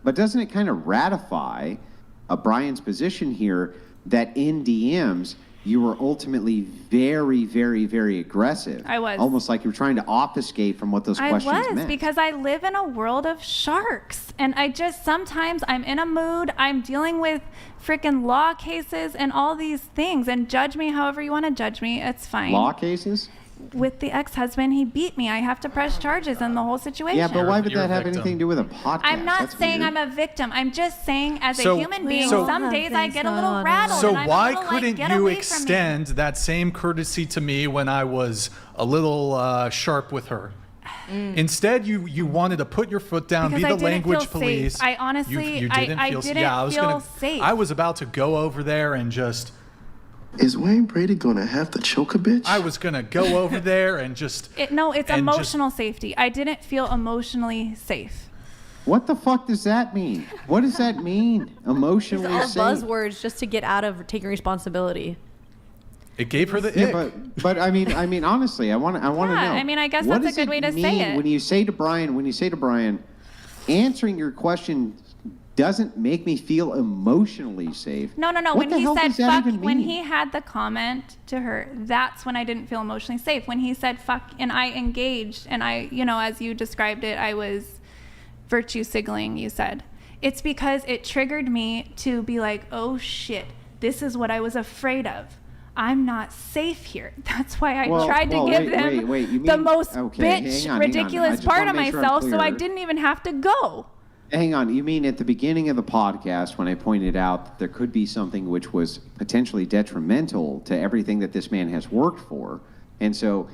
But doesn't it kind of ratify Brian's position here that in DMs you were ultimately very, very, very aggressive? I was. Almost like you were trying to obfuscate from what those questions meant. I was, because I live in a world of sharks. And I just, sometimes I'm in a mood, I'm dealing with freaking law cases and all these things. And judge me however you want to judge me, it's fine. Law cases? With the ex-husband, he beat me. I have to press charges in the whole situation. Yeah, but why would that have anything to do with a podcast? I'm not saying I'm a victim. I'm just saying as a human being, some days I get a little rattled. So and I'm why a little, couldn't get you away from extend that same courtesy to me when I was a little sharp with her? Instead, you wanted to put your foot down, because be I the didn't language feel police. Safe. I honestly, you didn't feel safe. I was about to go over there and just. Is Wayne Brady gonna have to choke a bitch? I was gonna go over there and just. It's emotional safety. I didn't feel emotionally safe. What the fuck does that mean? What does that mean? Emotionally These are all safe? buzzwords just to get out of taking responsibility. It gave her the ick. But I mean, honestly, I want to know. I mean, I guess what that's a good way to say it. When you say to Brian, answering your question doesn't make me feel emotionally safe. No. What When the he hell said does that fuck, even when mean? he had the comment to her, that's when I didn't feel emotionally safe. When he said fuck, and I engaged, and I, as you described it, I was virtue signaling, you said. It's because it triggered me to be like, oh shit, this is what I was afraid of. I'm not safe here. That's why I tried to give them the most ridiculous part of myself, so I didn't even have to go. Hang on, you mean at the beginning of the podcast when I pointed out that there could be something which was potentially detrimental to everything that this man has worked for, and so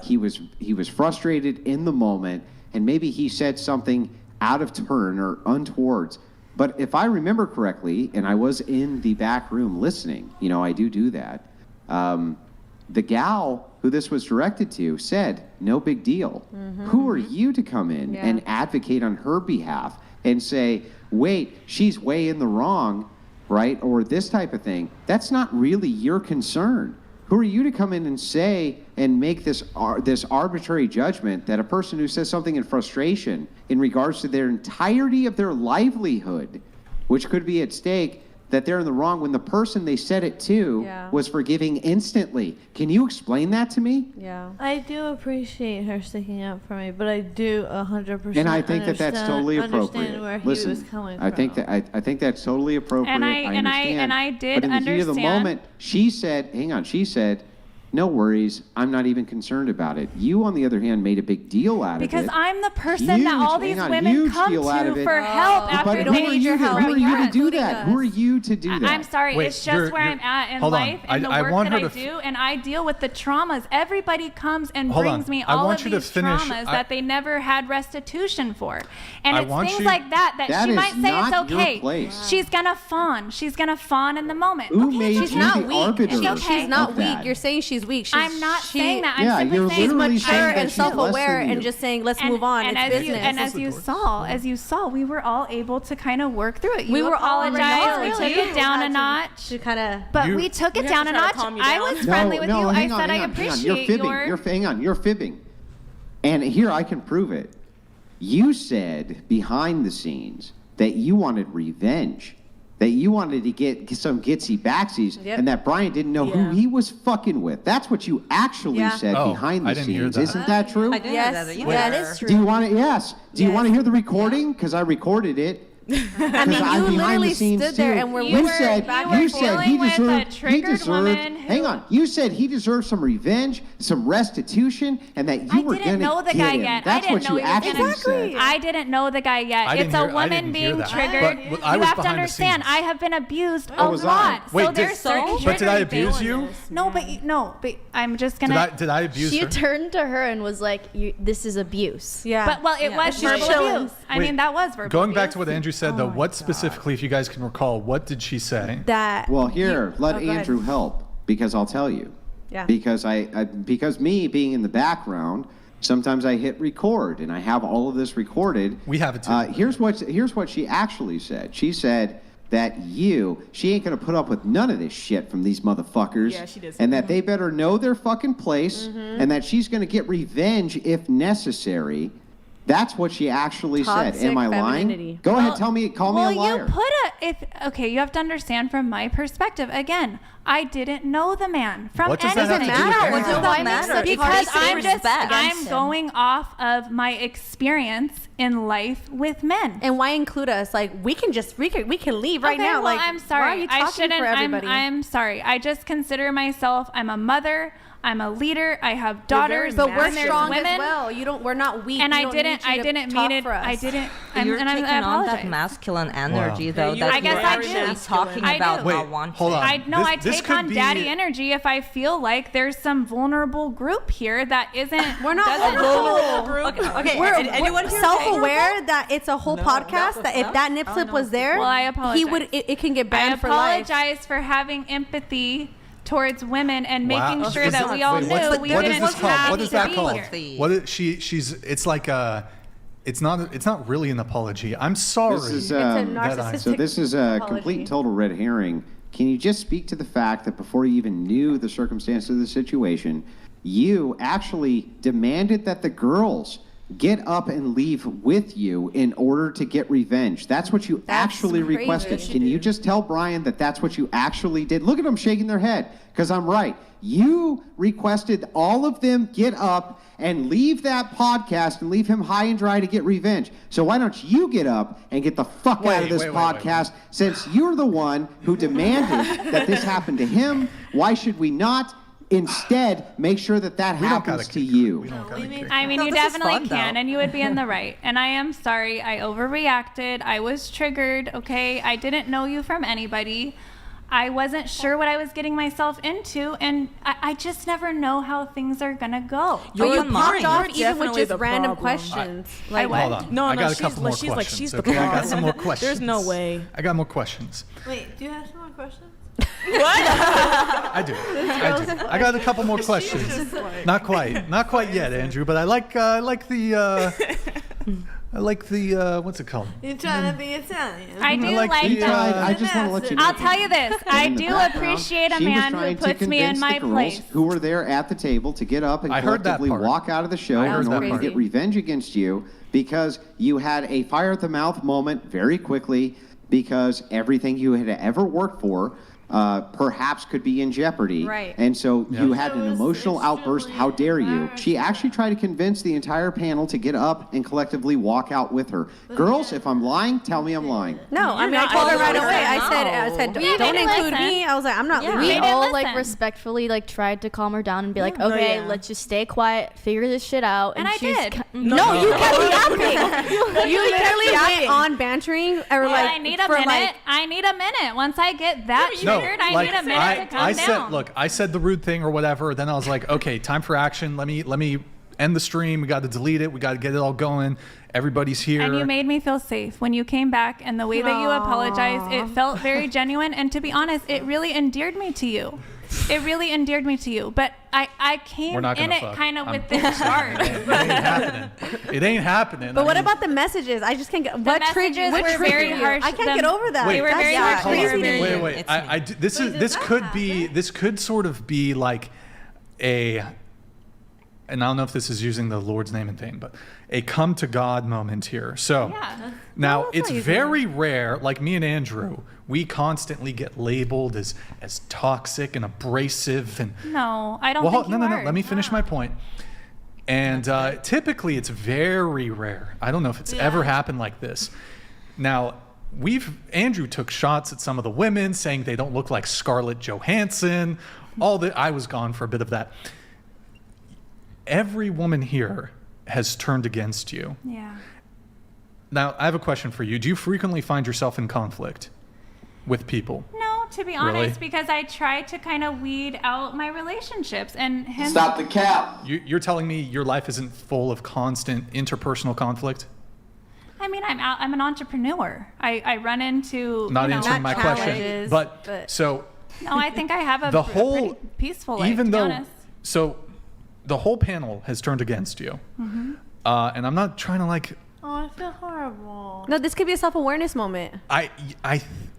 he was frustrated in the moment, and maybe he said something out of turn or untowards. But if I remember correctly, and I was in the back room listening, I do that, the gal who this was directed to said, no big deal. Who are you to come in and advocate on her behalf and say, wait, she's way in the wrong, right? Or this type of thing. That's not really your concern. Who are you to come in and say and make this arbitrary judgment that a person who says something in frustration in regards to their entirety of their livelihood, which could be at stake, that they're in the wrong when the person they said it to was forgiving instantly? Can you explain that to me? Yeah. I do appreciate her sticking up for me, but I do 100% and I think that that's totally appropriate. Where Listen, he was coming I think from. I think that's totally appropriate. And I understand. I did but in the heat of the understand. moment, she said, no worries, I'm not even concerned about it. You, on the other hand, made a big deal out of it. Because I'm the person that all these women come to for help after they need your help. Who are you to do that? Who are you to do that? I'm sorry, it's just where I'm at in life and the work that I do, and I deal with the traumas. Everybody comes and brings me all of these traumas that they never had restitution for. And it's things like that she might say it's okay. She's gonna fawn. She's gonna fawn in the moment. She's not weak. She's not weak. You're saying she's weak. I'm not saying that. I'm simply saying she's mature and self-aware and just saying, let's move on. It's business. And as you saw, we were all able to kind of work through it. We were apologized. We took it down a notch. But we took it down a notch. I was friendly with you. I said I appreciate your... You're fibbing. And here I can prove it. You said behind the scenes that you wanted revenge. That you wanted to get some gitsy backsies, and that Brian didn't know who he was fucking with. That's what you actually said behind the scenes. Isn't that true? I didn't hear that either. That is true. Do you want to? Yes. Do you want to hear the recording? Because I recorded it. I mean, you literally stood there and you said he deserved. Hang on. You said he deserved some revenge, some restitution, and that you were going to know the guy yet. That's what you actually said. I didn't know the guy yet. It's a woman being triggered. You have to understand. I have been abused a lot. Wait, so there's certain but did I abuse you? No, but I'm just gonna. Did I abuse her? She turned to her and was like, "This is abuse." Yeah. But it was verbal abuse. I mean, that was verbal. Going back to what Andrew said, though, what specifically, if you guys can recall, what did she say? Well, here, let Andrew help, because I'll tell you. Yeah. Because because me being in the background, sometimes I hit record and I have all of this recorded. We have it too. Here's what she actually said. She said that she ain't gonna put up with none of this shit from these motherfuckers. Yeah, she did. And that they better know their fucking place, and that she's gonna get revenge if necessary. That's what she actually said. Toxic Am I femininity. lying? Go ahead, call me a liar. You have to understand from my perspective. Again, I didn't know the man from What does that anything. have to do with What anything? does that matter? Because Toxic I'm going off of my experience in life with men. And why include us? Like we can leave right now. Well, like I'm sorry. Why are you talking for everybody? I'm sorry. I just consider myself. I'm a mother. I'm a leader. I have daughters. but we're and there's strong women. as well. We're not weak. And We I don't didn't need you to mean talk it. for us. I didn't. You're taking I on apologize. that masculine energy, though. I That guess you're I actually do. talking I about do. not wanting. hold on. I This take could on be- daddy energy if I feel like there's some vulnerable group here that isn't. We're not vulnerable. Okay. We're anyone here self-aware that it's a whole podcast. That if that nip slip was there, Well, I apologize. he would. It can get I banned for life. apologize for having empathy towards women and Wow. making sure Is that it- we all wait, knew what's- we what is didn't this called? have What is to that be called? here. What is she's it's like it's not really an apology. I'm sorry. This is, It's a that I- narcissistic So this is a apology. complete and total red herring. Can you just speak to the fact that before you even knew the circumstance of the situation, you actually demanded that the girls get up and leave with you in order to get revenge? That's what you actually crazy. requested. Yes, you Can you just tell Brian that that's what you actually did? Look at them shaking their head, because I'm right. You requested all of them get up and leave that podcast and leave him high and dry to get revenge. So why don't you get up and get the fuck out of this podcast, since you're the one who demanded that this happened to him? Why should we not instead make sure that that happens to you? I mean, No, you this is definitely fun, can, though. and you would be in the right. And I am sorry. I overreacted. I was triggered, okay? I didn't know you from anybody. I wasn't sure what I was getting myself into, and I just never know how things are going to go. But you on popped mine. off You're even with definitely just the random problem. questions. I what? Hold on. No, I no, got a she's couple more like- she's like, questions. she's the okay? I got problem. some more questions. There's no way. I got more questions. Wait, do you have some more questions? I do. I got a couple more questions. Not quite yet, Andrew. But I like the what's it called? You're trying to be Italian. I do like like the, that. I just want to let you know. I'll tell you this. I In the do background, appreciate a she was man who trying to puts me in convince my the girls place. who were there at the table to get up and I heard that collectively part. walk out of the show I heard in that order to part. get revenge against you, because you had a fire at the mouth moment very quickly, because everything you had ever worked for perhaps could be in jeopardy. Right. And so you had So an it's emotional outburst. How dare you? embarrassing. She actually tried to convince the entire panel to get up and collectively walk out with her. Girls, if I'm lying, tell me I'm lying. No, I mean, I not told her allowed right to away. say I said, We don't didn't include listen. me. I was like, I'm not Yeah. They We leaving. didn't all like listen. respectfully like tried to calm her down and be like, No, okay, yeah. let's just stay quiet, figure this shit out. And I she's did. No, you kept yapping. You literally went on bantering or Well, like I need a for minute. like I need a minute. Once I get that triggered, I need a minute to calm down. I said the rude thing or whatever. Then I was like, okay, time for action. Let me end the stream. We got to delete it. We got to get it all going. Everybody's here. And you made me feel safe when you came back, and the way that you apologized, it felt very genuine. And to be honest, it really endeared me to you. It really endeared me to you. But I came We're not in gonna it fuck. kind of I'm- with this charge. It ain't happening. It ain't happening. But I what mean, about the messages? I just can't get what messages what were triggered very you? harsh. I can't Them- get over that. They were That's very yeah, harsh. crazy They were to very- me. Wait. It's me. This could sort of be like a, and I don't know if this is using the Lord's name and thing, but a come to God moment here. So Yeah. now that's it's not using very rare, like me and Andrew, we constantly get labeled as toxic and abrasive and No, I don't well, think no, you no, are. let me finish my point. And typically it's very rare. I don't know if it's ever happened like this. Now, Andrew took shots at some of the women saying they don't look like Scarlett Johansson. I was gone for a bit of that. Every woman here has turned against you. Yeah. Now, I have a question for you. Do you frequently find yourself in conflict with people? No, to be Really? honest, because I try to kind of weed out my relationships, and him. Stop the cap. You're telling me your life isn't full of constant interpersonal conflict? I mean, I'm an entrepreneur. I run into Not answering my question. challenges, But so No, I think I have a the pretty whole peaceful life. even to be though honest. so the whole panel has turned against you, and I'm not trying to like Oh, I feel horrible. No, this could be a self-awareness moment. I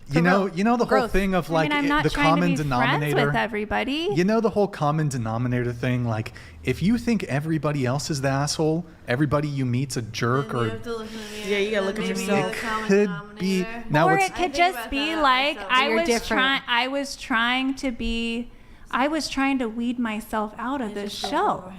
You know the whole Growth. thing of like I'm not the trying common to be denominator. friends with everybody. You know the whole common denominator thing. Like if you think everybody else is the asshole, everybody you meet's a jerk, You or have to look in the mirror. Yeah, you gotta and look then at maybe yourself. the common could be denominator. now. Or It's, it could think just about be that like also. I You're was different. I was trying to weed myself out of this show.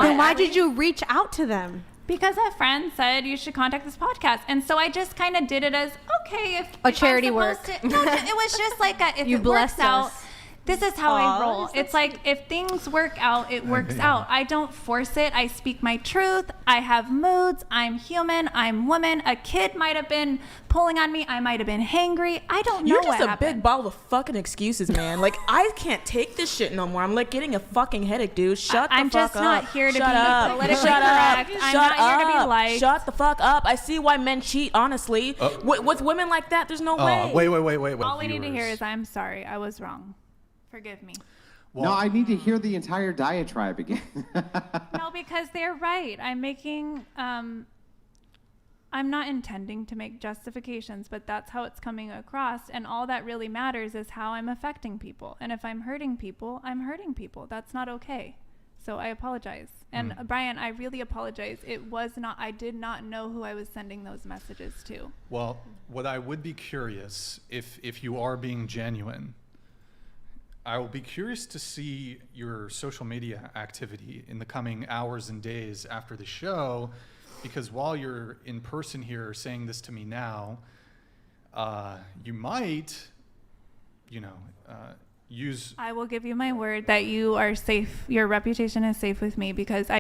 Then why did you reach out to them? Because a friend said you should contact this podcast, and so I just kind of did it as okay. If A if charity I'm work. supposed to- no, it was just like if You it works blessed out. us. This is how I Aw, roll. It's like if things work out, it works out. I don't force it. I speak my truth. I have moods. I'm human. I'm woman. A kid might have been pulling on me. I might have been hangry. I don't know You're just what a happened. big bottle of fucking excuses, man. Like, I can't take this shit no more. I'm like getting a fucking headache, dude. Shut the I'm fuck just up. not here to Shut be up. politically Shut up. correct. I'm Shut not here to be up. liked. Shut the fuck up. I see why men cheat, honestly. With women like that, there's no way. wait. All we need to hear viewers. is I'm sorry. I was wrong. Forgive me. Well, No, I need to hear the entire diatribe again. No, because they're right. I'm making, I'm not intending to make justifications, but that's how it's coming across. And all that really matters is how I'm affecting people. And if I'm hurting people, I'm hurting people. That's not okay. So I apologize. And Brian, I really apologize. I did not know who I was sending those messages to. Well, what I would be curious, if you are being genuine, I will be curious to see your social media activity in the coming hours and days after the show, because while you're in person here saying this to me now, you might, use. I will give you my word that you are safe. Your reputation is safe with me because I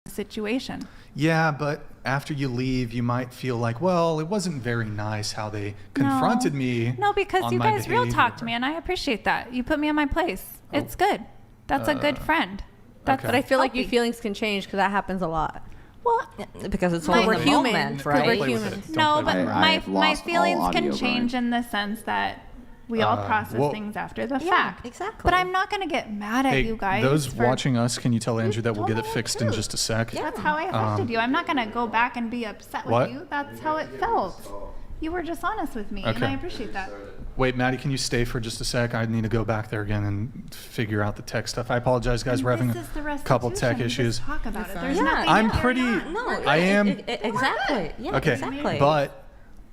situation. Yeah, but after you leave, you might feel like, well, it wasn't very nice how they confronted me. No, because on you my guys real behavior. talked me, and I appreciate that. You put me in my place. It's good. That's a good friend. That's okay. But I feel like your healthy. feelings can change because that happens a lot. Well, Because it's Like, all in we're the human. moment, Because right? we're Play with humans. it. Don't no, play but with it. I have my lost all feelings can audio, change in the sense that we all process well- things after the Yeah, fact. exactly. But I'm not going to get mad at Hey, you guys. those for- watching us, can you tell Andrew that we'll told get me it the fixed in truth. just a sec? That's how I affected you. I'm not going to go back and be upset What? with you. That's how it felt. You were just honest with me, and Okay. I appreciate that. Wait, Maddie, can you stay for just a sec? I need to go back there again and figure out the tech stuff. I apologize, guys. We're having This is the a couple tech restitution. issues. Just talk about it. There's Yeah. nothing I'm to pretty. carry on. No, I am. exactly. Yeah, Okay, exactly. but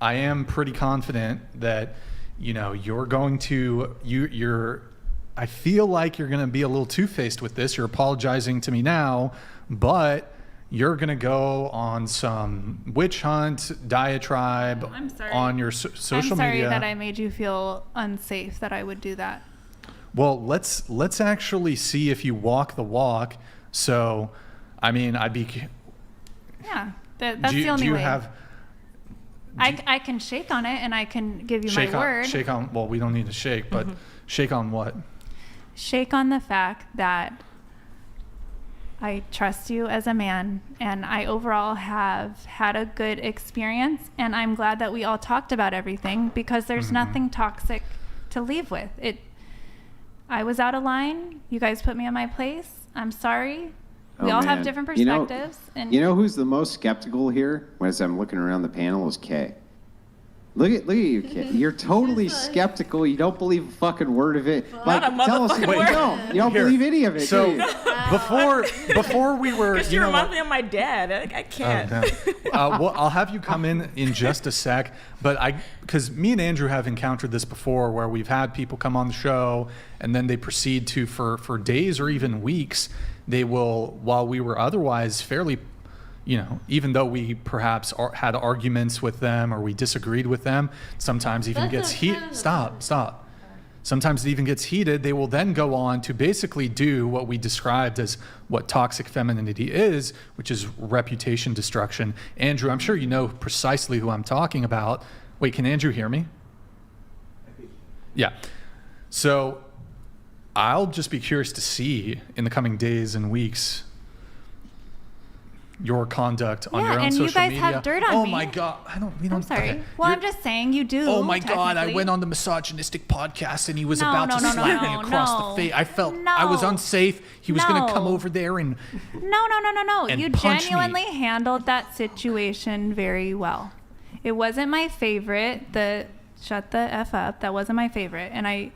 I am pretty confident that you're going to you're. I feel like you're going to be a little two-faced with this. You're apologizing to me now, but you're going to go on some witch hunt diatribe I'm sorry. on your social I'm sorry media. that I made you feel unsafe that I would do that. Well, let's actually see if you walk the walk. So, I mean, I'd be. Yeah, that's do you, the only do you way. have I can shake on it and I can give you shake my on word. shake on? Well, we don't need to shake, but shake on what? Shake on the fact that I trust you as a man, and I overall have had a good experience, and I'm glad that we all talked about everything because there's nothing toxic to leave with. I was out of line. You guys put me in my place. I'm sorry. We all have man. different You know- perspectives. and You know who's the most skeptical here? As I'm looking around the panel, is Kay. Look at you, Kay. You're totally skeptical. You don't believe a fucking word of it. Not a tell us motherfucking you word. don't. You don't Here. believe any of it. So do you? before we were, Because you you know remind what? me of my dad. I can't. Well, I'll have you come in just a sec, but because me and Andrew have encountered this before, where we've had people come on the show and then they proceed to for days or even weeks, they will, while we were otherwise fairly, even though we perhaps had arguments with them or we disagreed with them, sometimes even gets heated. Stop. Sometimes it even gets heated. They will then go on to basically do what we described as what toxic femininity is, which is reputation destruction. Andrew, I'm sure you know precisely who I'm talking about. Wait, can Andrew hear me? Yeah. So I'll just be curious to see in the coming days and weeks your conduct on Yeah, your own and you social guys media. have dirt on oh me. my God. We don't. I'm sorry. okay. Well, I'm You're- just saying you do. Oh my God! I technically. went on the misogynistic podcast and he was No, about no, to no, slap no, me no, across no. the face. I felt I was No. unsafe. He was going to come No. over there and No. and You punch me. genuinely handled that situation very well. It wasn't my favorite. The shut the F up. That wasn't my favorite. And I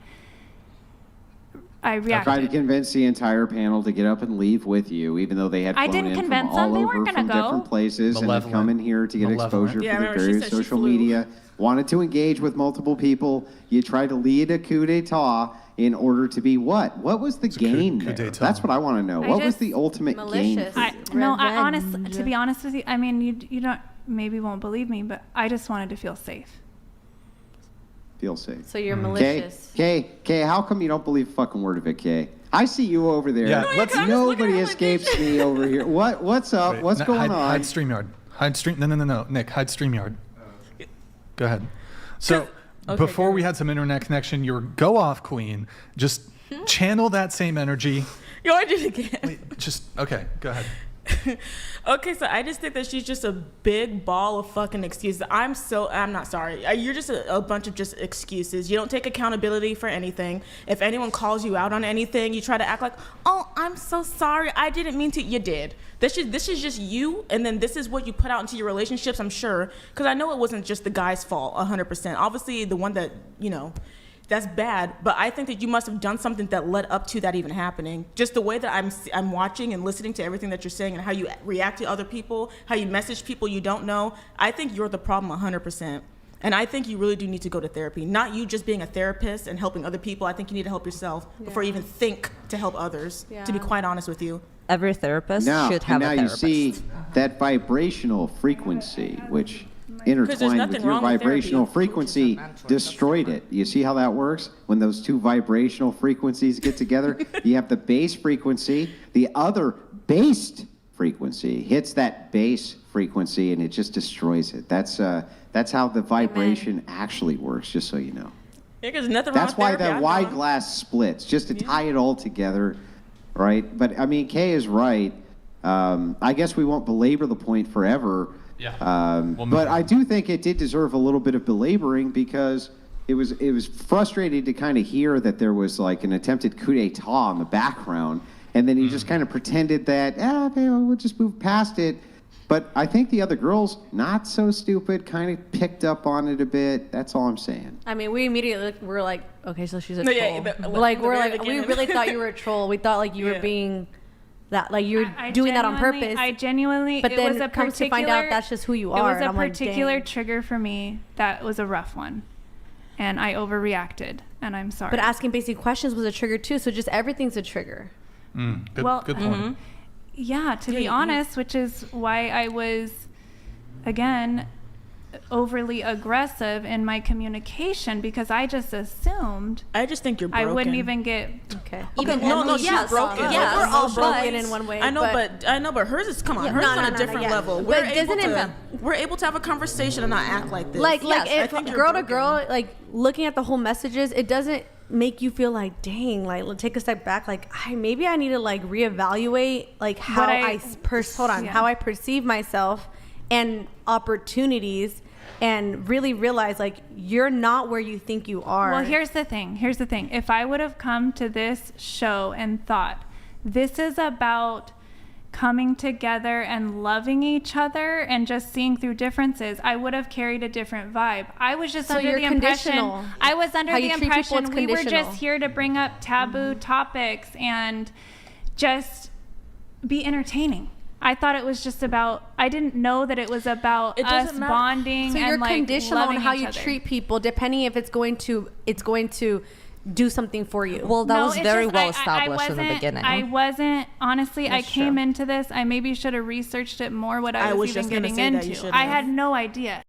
reacted. I tried to convince the entire panel to get up and leave with you, even though they had flown in from all over from different places and had come in here to get exposure for the various social media. Wanted to engage with multiple people. You tried to lead a coup d'etat in order to be what? What was the gain there? That's what I want to know. What was the ultimate gain? To be honest with you, I mean, you don't maybe won't believe me, but I just wanted to feel safe. Feel safe. So you're malicious. Kay, how come you don't believe a fucking word of it, Kay? I see you over there. Yeah, nobody escapes me over here. What's up? Wait, what's going on? Hide StreamYard. No. Nick, hide StreamYard. Go ahead. So before we had some internet connection, you were go off queen. Just channel that same energy. You want to do it again? Wait, okay, go ahead. Okay, so I just think that she's just a big ball of fucking excuses. I'm not sorry. You're just a bunch of just excuses. You don't take accountability for anything. If anyone calls you out on anything, you try to act like, oh, I'm so sorry. I didn't mean to. You did. This is just you, and then this is what you put out into your relationships, I'm sure. Because I know it wasn't just the guy's fault, 100%. Obviously, the one that, that's bad, but I think that you must have done something that led up to that even happening. Just the way that I'm watching and listening to everything that you're saying and how you react to other people, how you message people you don't know, I think you're the problem 100%. And I think you really do need to go to therapy. Not you just being a therapist and helping other people. I think you need to help yourself before you even think to help others, to be quite honest with you. Every therapist should have a therapist. Now you see that vibrational frequency, which intertwined with your vibrational frequency destroyed it. You see how that works? When those two vibrational frequencies get together, you have the base frequency, the other based frequency hits that base frequency and it just destroys it. That's how the vibration actually works, just so you know. Yeah, there's nothing wrong That's with why therapy. that wide glass splits, just to tie it all together, right? But I mean, Kay is right. I guess we won't belabor the point forever. Yeah. But I do think it did deserve a little bit of belaboring because it was frustrating to kind of hear that there was like an attempted coup d'etat in the background, and then he just kind of pretended that we'll just move past it. But I think the other girls, not so stupid, kind of picked up on it a bit. That's all I'm saying. I mean, we immediately were like, okay, so she's a troll. We really thought you were a troll. We thought like you were being that, like you're doing that on purpose. I genuinely, but then it comes to find out that's just who you are. It was a particular trigger for me that was a rough one. And I overreacted, and I'm sorry. But asking basic questions was a trigger too, so just everything's a trigger. Good point. Yeah, to be honest, which is why I was, again, overly aggressive in my communication, because I just assumed. I just think you're broken. I wouldn't even get. Okay. No, she's broken. Yeah, we're all broken in one way. I know, but hers is, come on, hers is on a different level. We're able to have a conversation and not act like this. Like if girl to girl, like looking at the whole messages, it doesn't make you feel like, dang, like take a step back, like maybe I need to like reevaluate like how how I perceive myself and opportunities, and really realize like you're not where you think you are. Well, here's the thing. If I would have come to this show and thought this is about coming together and loving each other and just seeing through differences, I would have carried a different vibe. I was just under the impression we were just here to bring up taboo topics and just be entertaining. I thought it was just about, I didn't know that it was about us bonding. So and you're like conditional on how you other. treat people, depending if it's going to do something for you. Well, that was very well established in the beginning. I wasn't, honestly, I came into this, I maybe should have researched it more, what I was even getting into. I had no idea.